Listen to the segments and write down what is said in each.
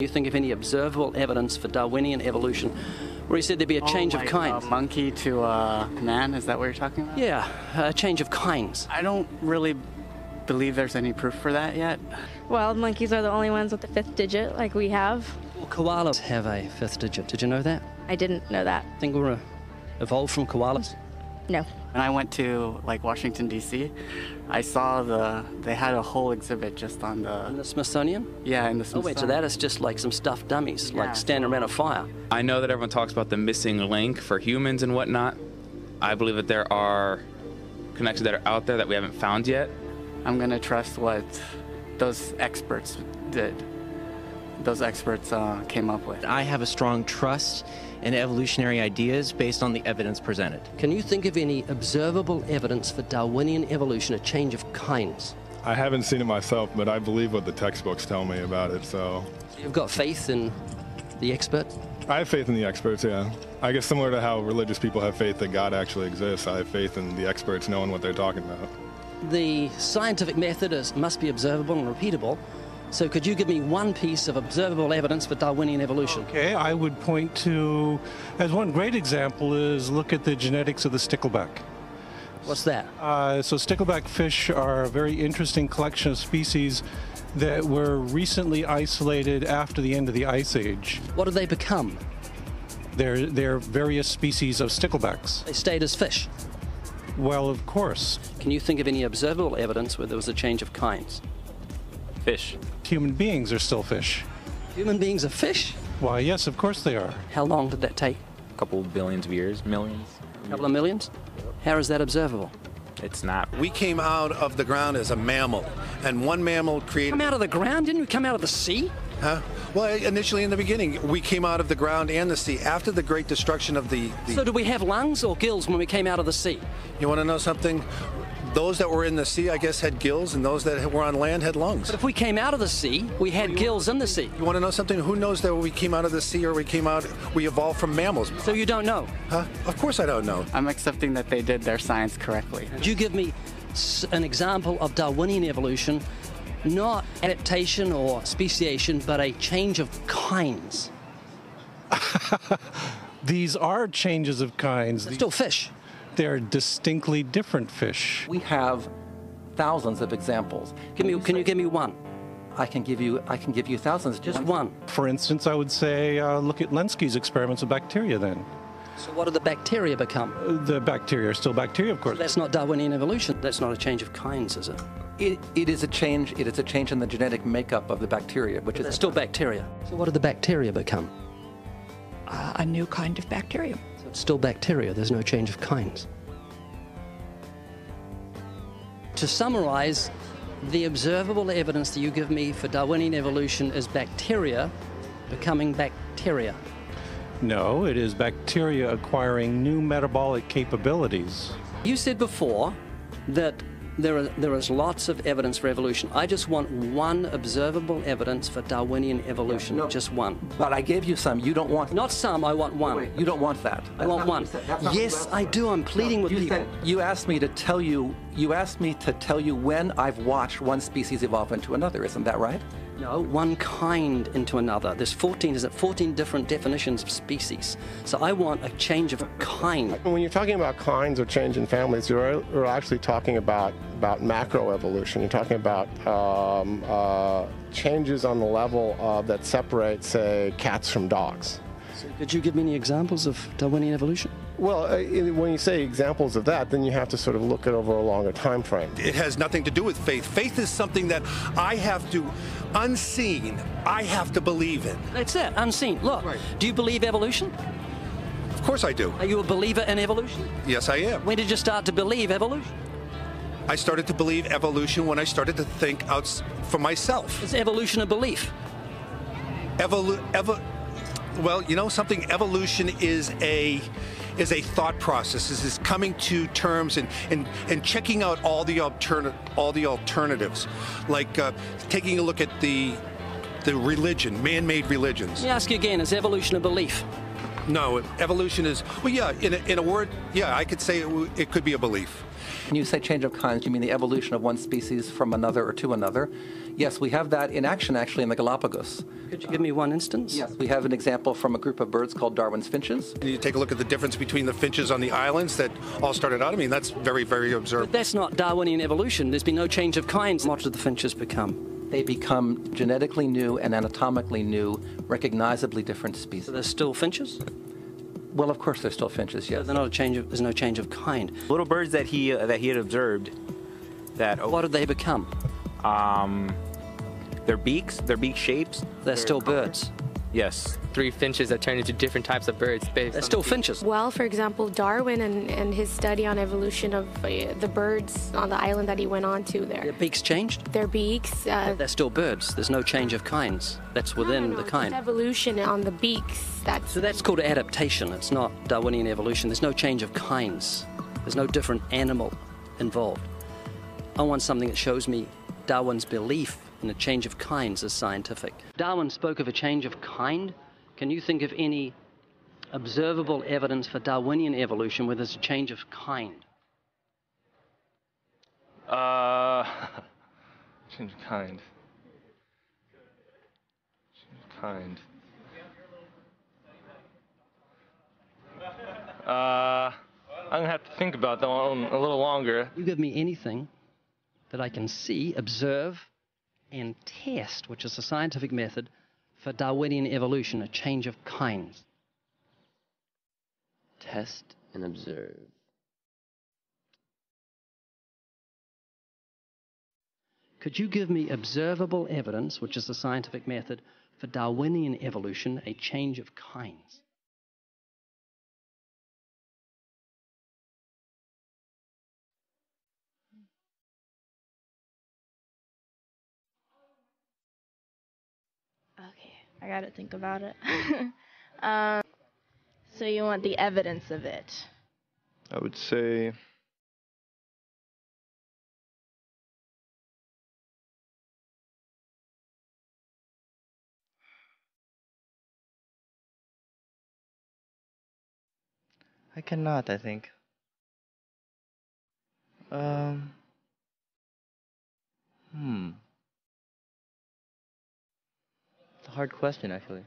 You think of any observable evidence for Darwinian evolution where he said there'd be a change of kinds? Monkey to man, is that what you're talking about? Yeah, a change of kinds. I don't really believe there's any proof for that yet. Well, monkeys are the only ones with the fifth digit, like we have. Well, koalas have a fifth digit. Did you know that? I didn't know that. Think we're evolved from koalas? No. When I went to Washington, D.C., I saw they had a whole exhibit just on the... In the Smithsonian? Yeah, in the Oh Smithsonian. wait, so that is just like some stuffed dummies, like standing around a fire. I know that everyone talks about the missing link for humans and whatnot. I believe that there are connections that are out there that we haven't found yet. I'm going to trust what those experts did. Those experts came up with. I have a strong trust in evolutionary ideas based on the evidence presented. Can you think of any observable evidence for Darwinian evolution, a change of kinds? I haven't seen it myself, but I believe what the textbooks tell me about it, so... You've got faith in the experts? I have faith in the experts, yeah. I guess similar to how religious people have faith that God actually exists, I have faith in the experts knowing what they're talking about. The scientific method must be observable and repeatable. So could you give me one piece of observable evidence for Darwinian evolution? Okay, I would point to, as one great example is look at the genetics of the stickleback. What's that? So stickleback fish are a very interesting collection of species that were recently isolated after the end of the Ice Age. What did they become? They're various species of sticklebacks. They stayed as fish. Well, of course. Can you think of any observable evidence where there was a change of kinds? Fish. Human beings are still fish. Human beings are fish? Why, yes, of course they are. How long did that take? A couple billions of years, millions. A couple of millions? How is that observable? It's not. We came out of the ground as a mammal, and one mammal created... Come out of the ground? Didn't we come out of the sea? Huh? Well, initially in the beginning, we came out of the ground and the sea after the great destruction of the... So did we have lungs or gills when we came out of the sea? You want to know something? Those that were in the sea, I guess, had gills, and those that were on land had lungs. But if we came out of the sea, we had gills in the sea. You want to know something? Who knows that we came out of the sea or we evolved from mammals? So you don't know? Huh? Of course I don't know. I'm accepting that they did their science correctly. Could you give me an example of Darwinian evolution, not adaptation or speciation, but a change of kinds? These are changes of kinds. They're still fish. They're distinctly different fish. We have thousands of examples. Can you give me one? I can give you thousands. Just one. For instance, I would say look at Lenski's experiments of bacteria then. So what did the bacteria become? The bacteria are still bacteria, of course. So that's not Darwinian evolution. That's not a change of kinds, is it? It is a change. It is a change in the genetic makeup of the bacteria, which is still bacteria. So what did the bacteria become? A new kind of bacteria. So it's still bacteria. There's no change of kinds. To summarize, the observable evidence that you give me for Darwinian evolution is bacteria becoming bacteria. No, it is bacteria acquiring new metabolic capabilities. You said before that there is lots of evidence for evolution. I just want one observable evidence for Darwinian evolution, just one. But I gave you some. You don't want... Not some, I want one. Wait, you don't want that. I want one. Yes, I do. I'm pleading with people. You asked me to tell you when I've watched one species evolve into another. Isn't that right? No, one kind into another. There's 14 different definitions of species. So I want a change of kind. When you're talking about kinds or change in families, you're actually talking about macroevolution. You're talking about changes on the level that separate, say, cats from dogs. So could you give me any examples of Darwinian evolution? Well, when you say examples of that, then you have to sort of look at over a longer time frame. It has nothing to do with faith. Faith is something that I have to, unseen, I have to believe in. That's it, unseen. Look, do you believe evolution? Of course I do. Are you a believer in evolution? Yes, I am. When did you start to believe evolution? I started to believe evolution when I started to think out for myself. Is evolution a belief? Well, you know something? Evolution is a thought process. Is coming to terms and checking out all the alternatives, like taking a look at the religion, man-made religions. Let me ask you again: is evolution a belief? No, evolution is, well, yeah. In a word, yeah, I could say it could be a belief. When you say change of kinds, you mean the evolution of one species from another or to another? Yes, we have that in action actually in the Galapagos. Could you give me one instance? Yes, we have an example from a group of birds called Darwin's finches. You take a look at the difference between the finches on the islands that all started out. I mean, that's very, very observable. But that's not Darwinian evolution. There's been no change of kinds. What did the finches become? They become genetically new and anatomically new, recognizably different species. So they're still finches? Well, of course, they're still finches, yes. So they're not a change of, there's no change of kind. Little birds that he had observed that... What did they become? Their beak shapes. They're still birds. Yes. 3 finches that turn into different types of birds based They're on still the finches. Well, for example, Darwin and his study on evolution of the birds on the island that he went on to there. Their beaks changed? Their beaks. They're still birds. There's no change of kinds. That's within the kind. Just evolution on the beaks. So that's called adaptation. It's not Darwinian evolution. There's no change of kinds. There's no different animal involved. I want something that shows me Darwin's belief in a change of kinds is scientific. Darwin spoke of a change of kind. Can you think of any observable evidence for Darwinian evolution where there's a change of kind? Change of kind. Change of kind. I'm gonna have to think about that one a little longer. You give me anything that I can see, observe, and test, which is a scientific method for Darwinian evolution, a change of kinds. Test and observe. Could you give me observable evidence, which is the scientific method for Darwinian evolution, a change of kinds? Okay, I gotta think about it. So you want the evidence of it? I would say I cannot, I think. It's a hard question, actually.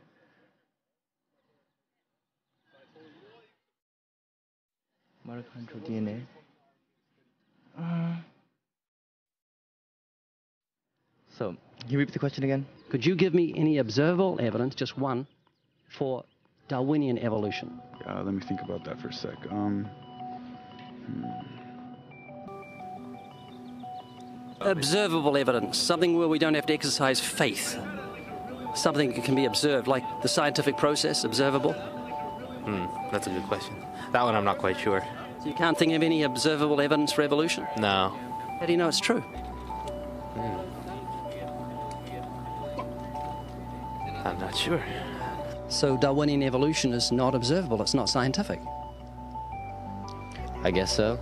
Mitochondrial DNA. So, can you repeat the question again? Could you give me any observable evidence, just one, for Darwinian evolution? Let me think about that for a sec. Observable evidence, something where we don't have to exercise faith. Something that can be observed, like the scientific process, observable. That's a good question. That one I'm not quite sure. So you can't think of any observable evidence for evolution? No. How do you know it's true? I'm not sure. So Darwinian evolution is not observable, it's not scientific. I guess so.